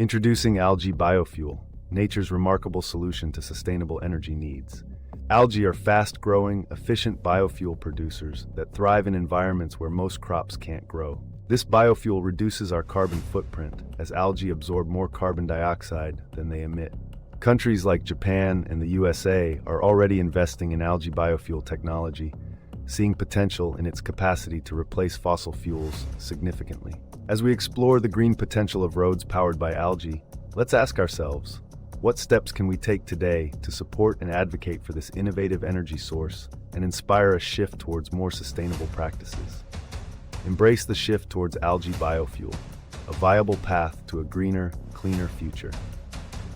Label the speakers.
Speaker 1: Introducing algae biofuel, nature's remarkable solution to sustainable energy needs. Algae are fast-growing, efficient biofuel producers that thrive in environments where most crops can't grow. This biofuel reduces our carbon footprint as algae absorb more carbon dioxide than they emit. Countries like Japan and the USA are already investing in algae biofuel technology, seeing potential in its capacity to replace fossil fuels significantly. As we explore the green potential of roads powered by algae, let's ask ourselves, what steps can we take today to support and advocate for this innovative energy source and inspire a shift towards more sustainable practices? Embrace the shift towards algae biofuel, a viable path to a greener, cleaner future.